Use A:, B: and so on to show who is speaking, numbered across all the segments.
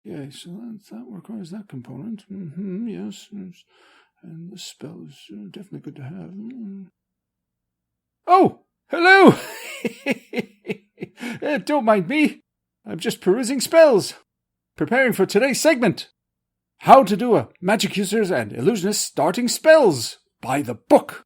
A: Yes, so that requires that component. Yes. And the spell is definitely good to have. Oh, hello! Don't mind me. I'm just perusing spells. Preparing for today's segment. How to do a magic users and illusionists starting spells. By the book.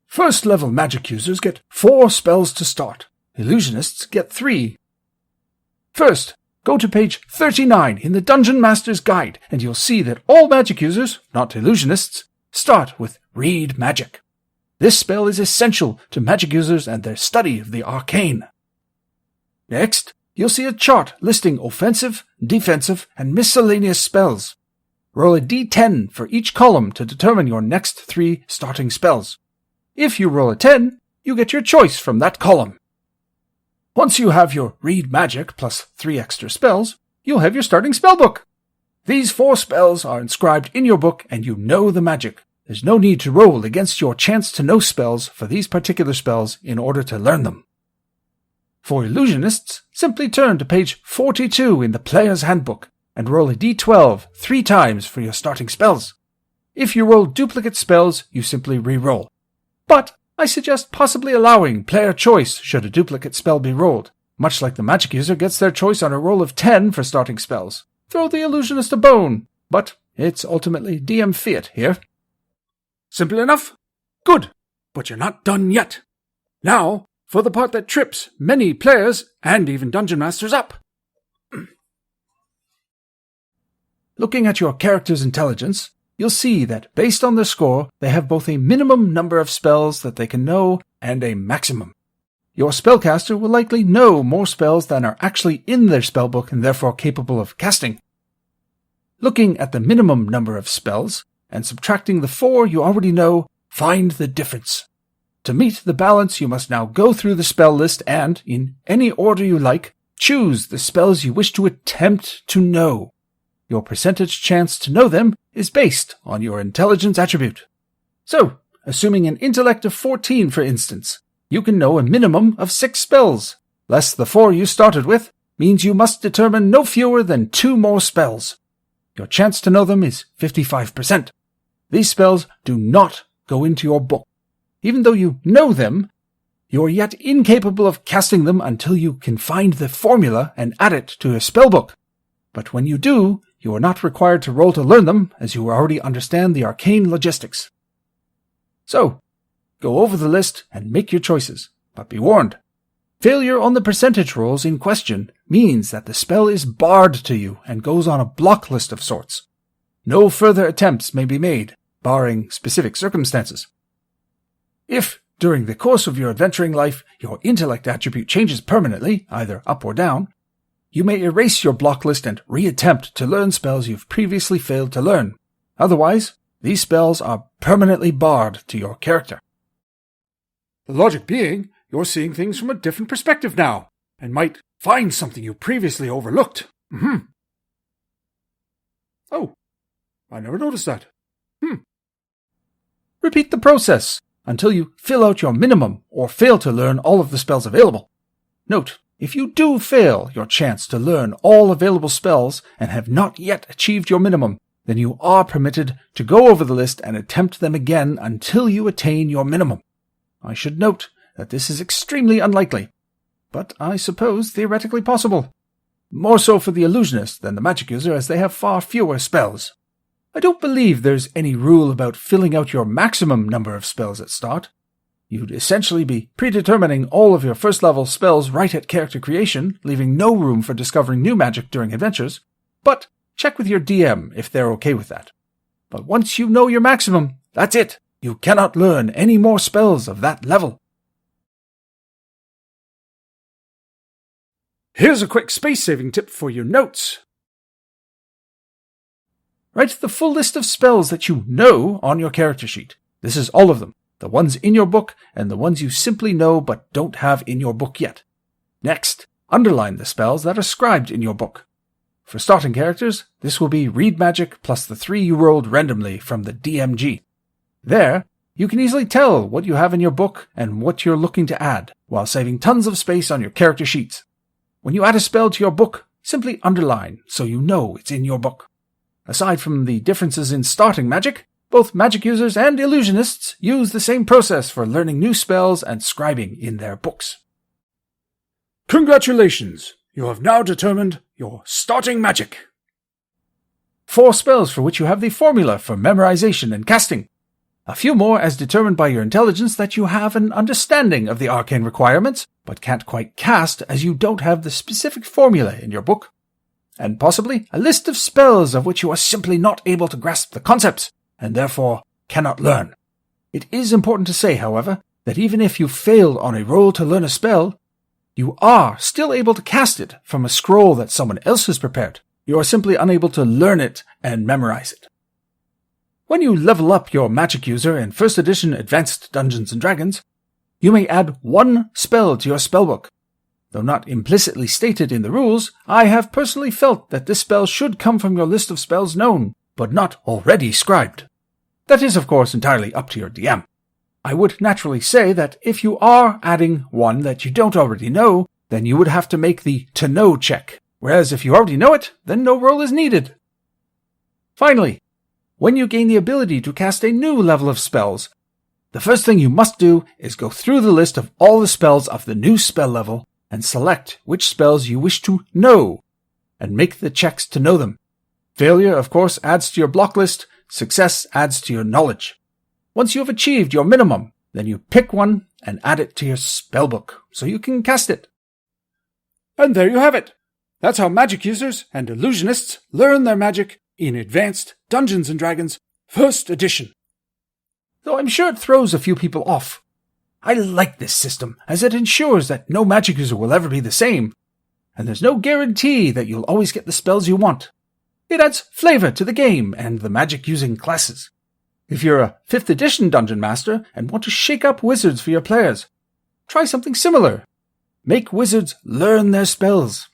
A: First level magic users get 4 spells to start. Illusionists get 3. First, go to page 39 in the Dungeon Master's Guide, and you'll see that all magic users, not illusionists, start with Read Magic. This spell is essential to magic users and their study of the arcane. Next, you'll see a chart listing offensive, defensive, and miscellaneous spells. Roll a d10 for each column to determine your next 3 starting spells. If you roll a 10, you get your choice from that column. Once you have your Read Magic plus 3 extra spells, you'll have your starting spellbook. These 4 spells are inscribed in your book and you know the magic. There's no need to roll against your chance to know spells for these particular spells in order to learn them. For illusionists, simply turn to page 42 in the Player's Handbook and roll a d12 3 times for your starting spells. If you roll duplicate spells, you simply re-roll. But I suggest possibly allowing player choice should a duplicate spell be rolled, much like the magic user gets their choice on a roll of 10 for starting spells. Throw the illusionist a bone, but it's ultimately DM fiat here. Simple enough? Good, but you're not done yet. Now, for the part that trips many players and even dungeon masters up. Looking at your character's intelligence, you'll see that based on their score, they have both a minimum number of spells that they can know and a maximum. Your spellcaster will likely know more spells than are actually in their spellbook and therefore capable of casting. Looking at the minimum number of spells and subtracting the 4 you already know, find the difference. To meet the balance, you must now go through the spell list and, in any order you like, choose the spells you wish to attempt to know. Your percentage chance to know them is based on your intelligence attribute. So, assuming an intellect of 14 for instance, you can know a minimum of 6 spells. Less the 4 you started with means you must determine no fewer than 2 more spells. Your chance to know them is 55%. These spells do not go into your book. Even though you know them, you are yet incapable of casting them until you can find the formula and add it to your spellbook. But when you do, you are not required to roll to learn them, as you already understand the arcane logistics. So, go over the list and make your choices, but be warned. Failure on the percentage rolls in question means that the spell is barred to you and goes on a block list of sorts. No further attempts may be made, barring specific circumstances. If, during the course of your adventuring life, your intellect attribute changes permanently, either up or down, you may erase your block list and reattempt to learn spells you've previously failed to learn. Otherwise, these spells are permanently barred to your character. The logic being, you're seeing things from a different perspective now, and might find something you previously overlooked. Oh, I never noticed that. Repeat the process until you fill out your minimum or fail to learn all of the spells available. Note, if you do fail your chance to learn all available spells and have not yet achieved your minimum, then you are permitted to go over the list and attempt them again until you attain your minimum. I should note that this is extremely unlikely, but I suppose theoretically possible. More so for the illusionist than the magic user, as they have far fewer spells. I don't believe there's any rule about filling out your maximum number of spells at start. You'd essentially be predetermining all of your first-level spells right at character creation, leaving no room for discovering new magic during adventures, but check with your DM if they're okay with that. But once you know your maximum, that's it. You cannot learn any more spells of that level. Here's a quick space-saving tip for your notes. Write the full list of spells that you know on your character sheet. This is all of them. The ones in your book, and the ones you simply know but don't have in your book yet. Next, underline the spells that are scribed in your book. For starting characters, this will be Read Magic plus the 3 you rolled randomly from the DMG. There, you can easily tell what you have in your book and what you're looking to add, while saving tons of space on your character sheets. When you add a spell to your book, simply underline so you know it's in your book. Aside from the differences in starting magic, both magic users and illusionists use the same process for learning new spells and scribing in their books. Congratulations! You have now determined your starting magic. 4 spells for which you have the formula for memorization and casting. A few more as determined by your intelligence that you have an understanding of the arcane requirements, but can't quite cast as you don't have the specific formula in your book. And possibly a list of spells of which you are simply not able to grasp the concepts, and therefore cannot learn. It is important to say, however, that even if you failed on a roll to learn a spell, you are still able to cast it from a scroll that someone else has prepared. You are simply unable to learn it and memorize it. When you level up your magic user in 1st edition Advanced Dungeons & Dragons, you may add 1 spell to your spellbook. Though not implicitly stated in the rules, I have personally felt that this spell should come from your list of spells known, but not already scribed. That is, of course, entirely up to your DM. I would naturally say that if you are adding one that you don't already know, then you would have to make the to-know check, whereas if you already know it, then no roll is needed. Finally, when you gain the ability to cast a new level of spells, the first thing you must do is go through the list of all the spells of the new spell level and select which spells you wish to know, and make the checks to know them. Failure, of course, adds to your block list, success adds to your knowledge. Once you have achieved your minimum, then you pick one and add it to your spellbook, so you can cast it. And there you have it. That's how magic users and illusionists learn their magic in Advanced Dungeons & Dragons 1st edition. Though I'm sure it throws a few people off. I like this system, as it ensures that no magic user will ever be the same, and there's no guarantee that you'll always get the spells you want. It adds flavor to the game and the magic-using classes. If you're a 5th edition Dungeon Master and want to shake up wizards for your players, try something similar. Make wizards learn their spells.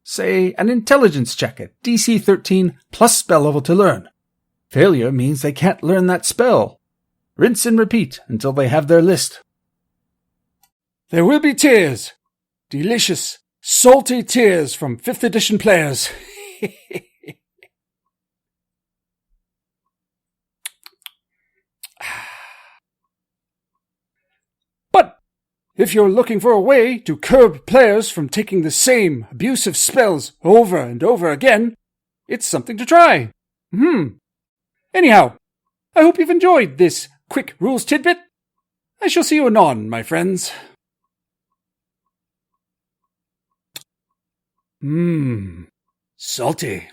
A: Say, an intelligence check at DC 13 plus spell level to learn. Failure means they can't learn that spell. Rinse and repeat until they have their list. There will be tears. Delicious, salty tears from 5th edition players. But if you're looking for a way to curb players from taking the same abusive spells over and over again, it's something to try. Anyhow, I hope you've enjoyed this quick rules tidbit. I shall see you anon, my friends. Salty.